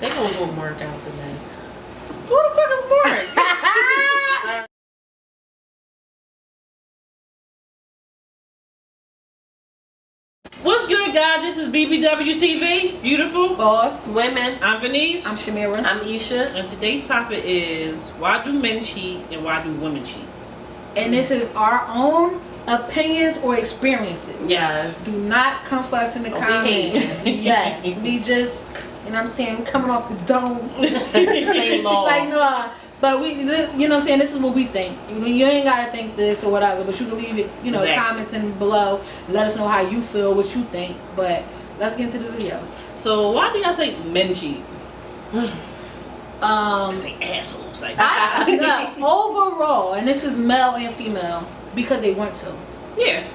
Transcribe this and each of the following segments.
They gonna go Mark out the man. Who the fuck is Mark? What's good, guys? This is BBWTV, Beautiful Boss. Women. I'm Venice. I'm Shamira. I'm Isha. And today's topic is why do men cheat and why do women cheat? And this is our own opinions or experiences. Yes. Do not come for us in the comments. Yes. We just, you know what I'm saying, coming off the dome. It's like, no. But we, you know what I'm saying, this is what we think. You ain't got to think this or whatever, but you can leave it, you know, Exactly. comments in below. Let us know how you feel, what you think. But let's get into the video. So why do y'all think men cheat? Say assholes. Like, no, overall, and this is male and female, because they want to. yeah.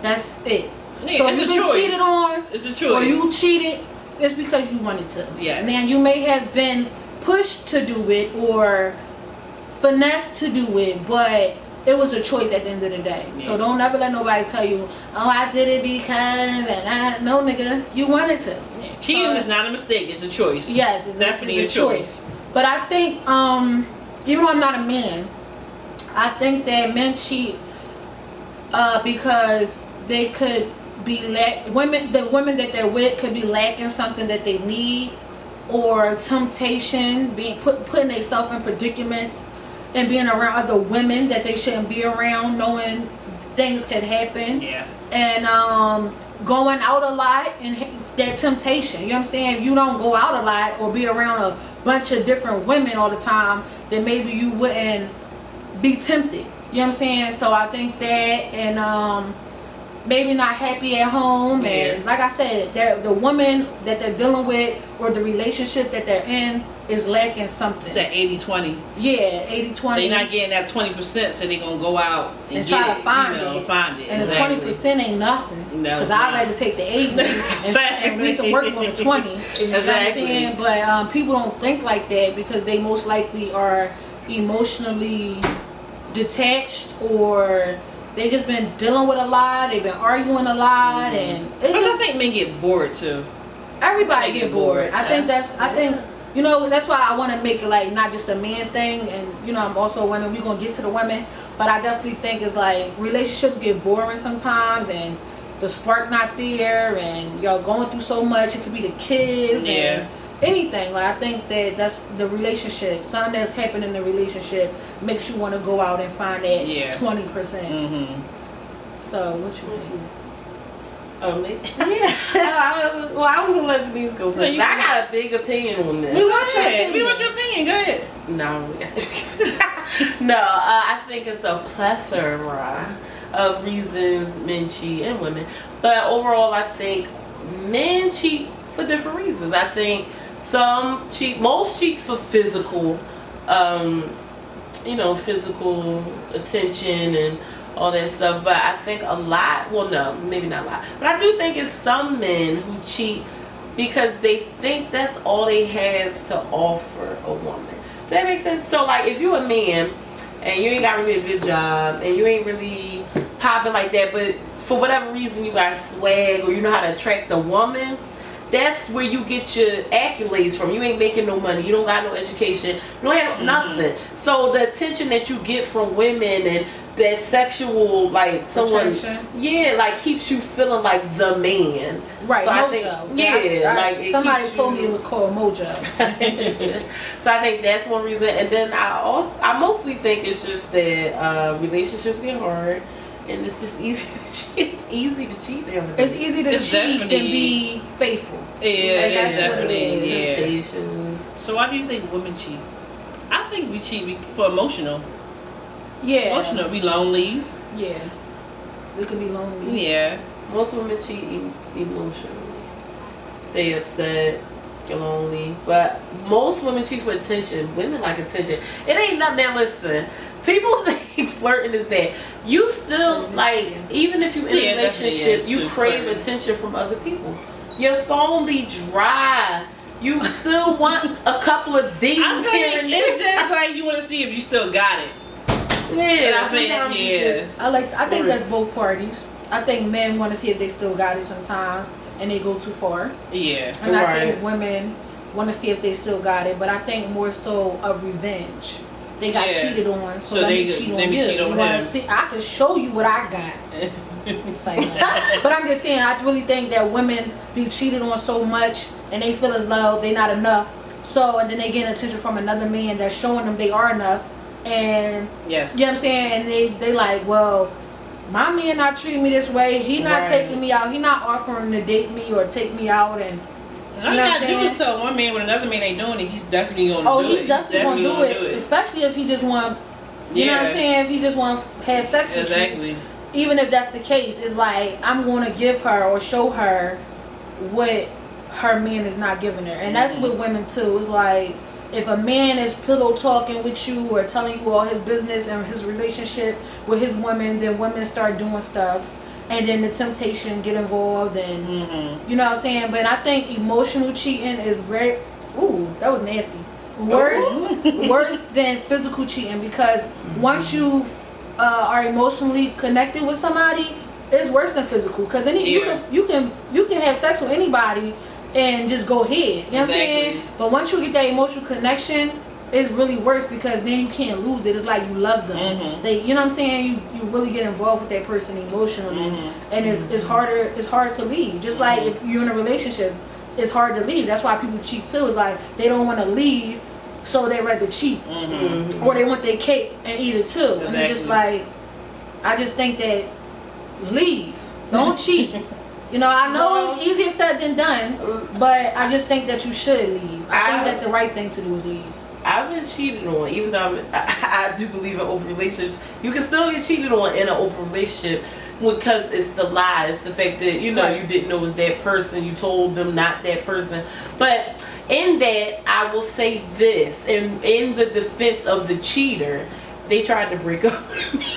That's it. Yeah, So it's if a you choice. cheated on, It's a choice. or you cheated, it's because you wanted to. Yes. Now you may have been pushed to do it or finessed to do it, but it was a choice at the end of the day. Yeah. So don't ever let nobody tell you, oh, I did it because, and no, nigga, you wanted to. Yeah. Cheating is not a mistake. It's a choice. Yes, it's definitely a choice. But I think, even though I'm not a man, I think that men cheat because they could be the women that they're with could be lacking something that they need, or temptation, putting themselves in predicaments and being around other women that they shouldn't be around, knowing things could happen. Yeah. And going out a lot and that temptation, you know what I'm saying? If you don't go out a lot or be around a bunch of different women all the time, then maybe you wouldn't be tempted. You know what I'm saying? So I think that, and maybe not happy at home, and like I said, the woman that they're dealing with or the relationship that they're in is lacking something. It's that 80-20. Yeah, 80-20. They're not getting that 20%, so they're gonna go out and try to find it. And exactly. the 20% ain't nothing. No, Because I'd rather take the 80 and we can work on the 20. You know what I'm saying? But people don't think like that because they most likely are emotionally detached, or they just been dealing with a lot. They've been arguing a lot, and I think men get bored too. Everybody get bored. I think Yeah. you know, that's why I want to make it like not just a man thing, and you know, I'm also a woman. We're gonna get to the women, but I definitely think it's like relationships get boring sometimes, and the spark not there, and y'all going through so much. It could be the kids and anything. Like I think that's the relationship. Something that's happened in the relationship makes you want to go out and find that 20%. So what you think? Oh, me? Yeah. I was gonna let Denise go first. I got a big opinion on this. We want your opinion. We want your opinion. Go ahead. No, I think it's a plethora of reasons men cheat and women. But overall, I think men cheat for different reasons. I think most cheat for physical, physical attention and all that stuff. But I think a lot, well, no, maybe not a lot, but I do think it's some men who cheat because they think that's all they have to offer a woman. Does that make sense? So like if you're a man and you ain't got really a good job and you ain't really popping like that, but for whatever reason you got swag or you know how to attract a woman, that's where you get your accolades from. You ain't making no money, you don't got no education, you don't have nothing. So the attention that you get from women and that sexual, like someone, like keeps you feeling like the man. Right, so mojo. Like somebody told me it was called mojo. So I think that's one reason, and then I mostly think it's just that relationships get hard. And it's just easy to cheat. It's easy to cheat nowadays. It's easy to cheat and be faithful. Yeah, that's what it is. Yeah. So why do you think women cheat? I think we cheat for emotional. Yeah. Emotional. We lonely. Yeah. We could be lonely. Yeah. Most women cheat emotionally. They upset, you're lonely. But most women cheat for attention. Women like attention. It ain't nothing. Now listen. People think flirting is bad. You still even if you in a relationship, you crave attention from other people. Your phone be dry. You still want a couple of D's here and there. It's just like you want to see if you still got it. Yeah, I think that's both parties. I think men want to see if they still got it sometimes, and they go too far. Yeah. And I think women want to see if they still got it. But I think more so of revenge. They got cheated on, so let me cheat on you. Cheat on you want to see? I can show you what I got. It's like, but I'm just saying, I really think that women be cheated on so much, and they feel as though they not enough. So, and then they get attention from another man that's showing them they are enough. And yes, you know what I'm saying? And they like, well, my man not treating me this way. He not taking me out. He not offering to date me or take me out. And you know what I'm saying? So one man with another man ain't doing it. He's definitely gonna do it. Oh, he's definitely gonna do it. Especially if he just want, you know what I'm saying? If he just want to have sex with you. Even if that's the case, it's like, I'm going to give her or show her what her man is not giving her. And that's with women too. It's like, if a man is pillow talking with you or telling you all his business and his relationship with his woman, then women start doing stuff. And then the temptation get involved, and you know what I'm saying. But I think emotional cheating is very, that was nasty. Worse than physical cheating, because once you are emotionally connected with somebody, it's worse than physical. Because you can have sex with anybody and just go ahead. You know what I'm saying? But once you get that emotional connection, it's really worse, because then you can't lose it. It's like you love them. They, you know what I'm saying? You really get involved with that person emotionally, and it's harder. It's hard to leave. Just like if you're in a relationship, it's hard to leave. That's why people cheat too. It's like they don't want to leave, so they rather cheat, or they want their cake and eat it too. And it's just like, I just think that leave, don't cheat. You know, I know it's easier said than done, but I just think that you should leave. I think that the right thing to do is leave. I've been cheated on, even though I do believe in open relationships. You can still get cheated on in an open relationship, because it's the lie. It's the fact that, you know, you didn't know it was that person. You told them not that person. But in that, I will say this. In the defense of the cheater, they tried to break up with me.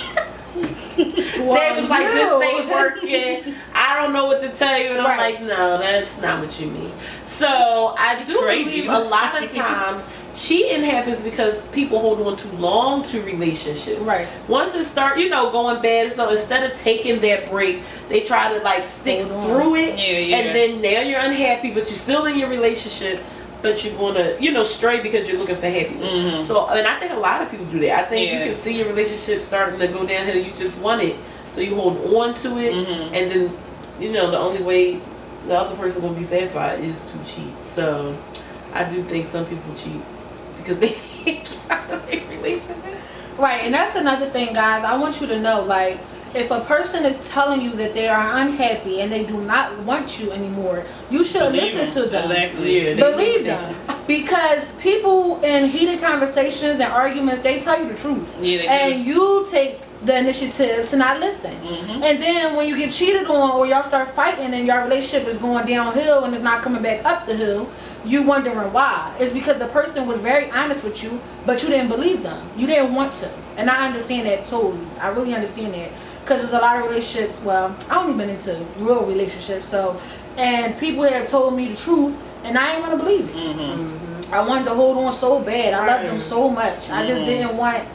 They was like, this ain't working. I don't know what to tell you. And I'm like, no, that's not what you mean. So I do believe a lot of times cheating happens because people hold on too long to relationships. Once it start, you know, going bad, so instead of taking that break, they try to like stick through it. And then now you're unhappy, but you're still in your relationship, but you're going to, you know, stray because you're looking for happiness. So, and I think a lot of people do that. I think you can see your relationship starting to go downhill. You just want it, so you hold on to it, and then, you know, the only way the other person will be satisfied is to cheat. So I do think some people cheat because they get out of their relationship. Right, and that's another thing, guys. I want you to know, like, if a person is telling you that they are unhappy and they do not want you anymore, you should listen to them. Believe them. Because people in heated conversations and arguments, they tell you the truth. And you take the initiative to not listen. And then when you get cheated on, or y'all start fighting and your relationship is going downhill and it's not coming back up the hill, you wondering why. It's because the person was very honest with you, but you didn't believe them. You didn't want to. And I understand that totally. I really understand that. Because there's a lot of relationships, well, I only been into real relationships, so, and people have told me the truth, and I ain't want to believe it. I wanted to hold on so bad. I loved them so much. I just didn't want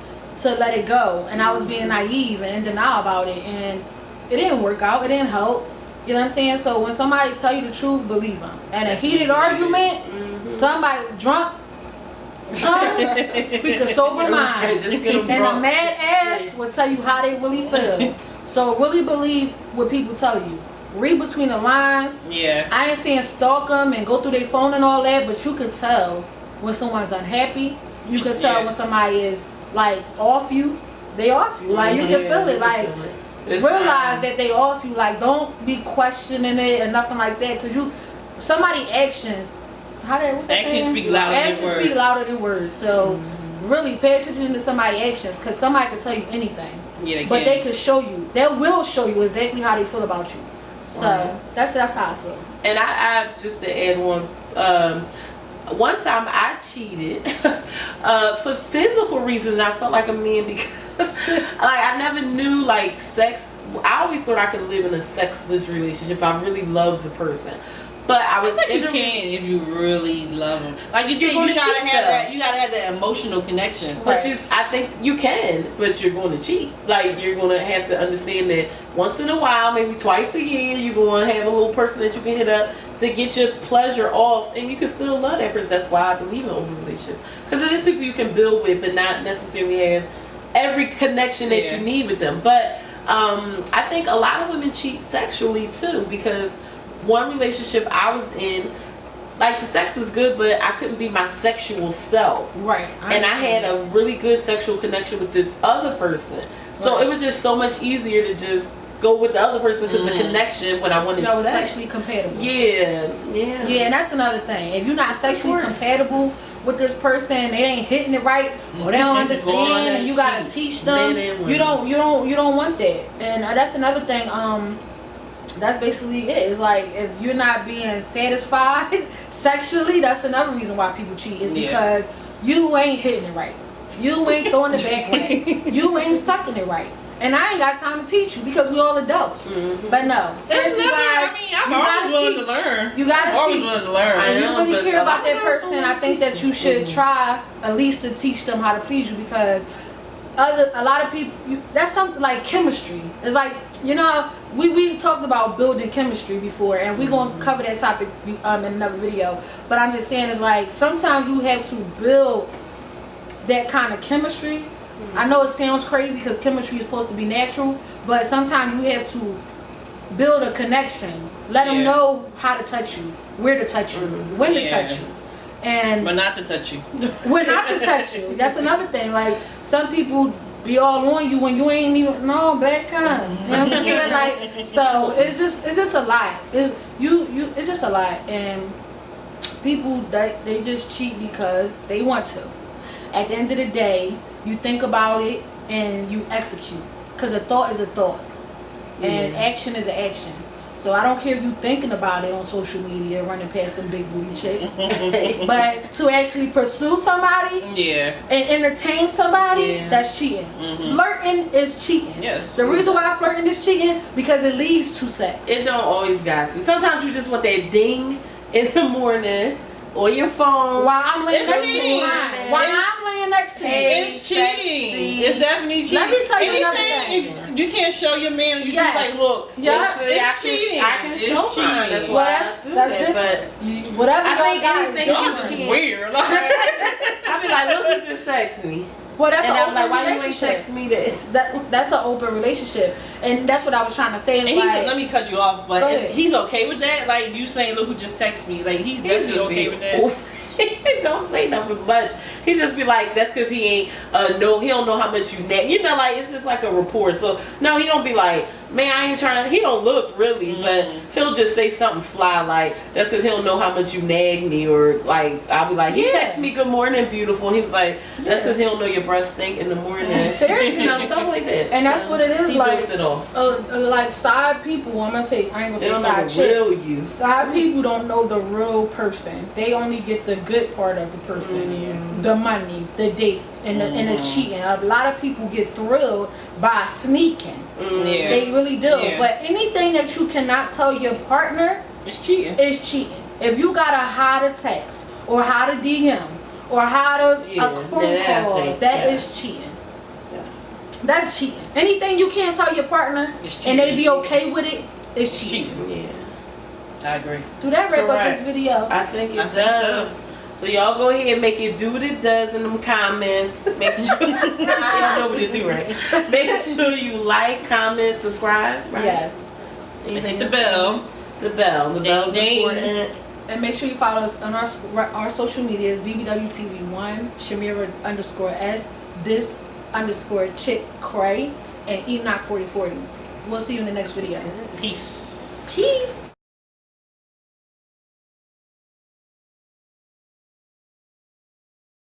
to let it go, and I was being naive and in denial about it, and it didn't work out. It didn't help. You know what I'm saying? So when somebody tell you the truth, believe them. And a heated argument, somebody drunk, speak a sober mind, and a mad ass will tell you how they really feel. So really believe what people tell you. Read between the lines. I ain't saying stalk them and go through their phone and all that, but you can tell when someone's unhappy. You can tell when somebody is like off you. They off you. Like you can feel it. Like realize that they off you. Like don't be questioning it and nothing like that. Cause somebody actions. Actions speak louder than words. So really pay attention to somebody's actions, because somebody can tell you anything. But they can show you. They will show you exactly how they feel about you. So that's how I feel. And I just to add one time I cheated for physical reasons, and I felt like a man because like I never knew like sex. I always thought I could live in a sexless relationship. I really loved the person. But I was like you can if you really love them. Like you said, you gotta have that. You gotta have that emotional connection. Which is, I think you can, but you're going to cheat. Like you're going to have to understand that once in a while, maybe twice a year, you're going to have a little person that you can hit up. to get your pleasure off, and you can still love that person. That's why I believe in open relationships, because it is people you can build with, but not necessarily have every connection that you need with them. But I think a lot of women cheat sexually too, because one relationship I was in, like, the sex was good, but I couldn't be my sexual self. Right. And I had a really good sexual connection with this other person. So it was just so much easier to just go with the other person because the connection when I wanted y'all was sex. sexually compatible. Yeah. Yeah, and that's another thing. If you're not sexually compatible with this person, they ain't hitting it right, or they don't understand, and you gotta teach them. You don't want that. And that's another thing. That's basically it. It's like, if you're not being satisfied sexually, that's another reason why people cheat, is because you ain't hitting it right. You ain't throwing it back right. You ain't sucking it right. And I ain't got time to teach you because we all adults. But no, seriously, guys, I'm always willing to learn. You gotta always teach. willing to learn. If you really care about that person, I think that you should try at least to teach them how to please you, because a lot of people, that's something like chemistry. It's like, you know, we talked about building chemistry before, and we're going to cover that topic in another video. But I'm just saying, it's like, sometimes you have to build that kind of chemistry. I know it sounds crazy because chemistry is supposed to be natural, but sometimes you have to build a connection. Let them know how to touch you, where to touch you, when to touch you. But not to touch you. When not to touch you. That's another thing. Like, some people be all on you when you ain't even back on. You know what I'm saying? Like, so it's just a lot. It's just a lot, and people they just cheat because they want to. At the end of the day, you think about it and you execute, because a thought is a thought, and action is an action. So I don't care if you thinking about it on social media, running past them big booty chicks, but to actually pursue somebody and entertain somebody, that's cheating. Flirting is cheating. Yes. The reason why flirting is cheating, because it leads to sex. It don't always got to. Sometimes you just want that ding in the morning, or your phone. While I'm laying next to you. While I'm laying next to you. It's cheating. It's definitely cheating. Let me tell you another thing. You can't show your man, you be like, look, it's cheating. I can show mine. That's why that's different. Whatever y'all got is just weird. I be like, look who just texted me. Well, that's and an open why relationship. You ain't text me this? That's an open relationship, and that's what I was trying to say. And let me cut you off, but he's okay with that. Like, you saying, look who just texted me. Like, he's definitely okay with that. Don't say nothing much. He just be like, that's because he ain't he don't know how much you nag. You know, like, it's just like a report. So no, he don't be like, man, I ain't trying. He don't look really, but he'll just say something fly like, that's because he don't know how much you nag me, or like, I'll be like, he text me good morning beautiful, and he was like, that's because he don't know your breast stink in the morning. Seriously, you know, stuff like that. And that's what it is. He like, jokes it off. Like, side people. I'm gonna say, I ain't gonna say side chick. Real you. Side people don't know the real person. They only get the good part of the person, the money, the dates, and the cheating. A lot of people get thrilled by sneaking. They really do. But anything that you cannot tell your partner is cheating. If you gotta hide a text, or hide a DM, or hide a phone call, that is cheating. That's cheating. Anything you can't tell your partner and they be okay with it, is cheating. I agree. Do that wrap up this video? I think it does. So y'all go ahead and make it do what it does in them comments. Make sure y'all know what to do, right? Make sure you like, comment, subscribe, right? Yes. And hit the bell. The bell is important. And make sure you follow us on our social medias: BBWTV1, Shamira _S, this _ Chick Cray, and Enoch 4040. We'll see you in the next video. Peace. Peace.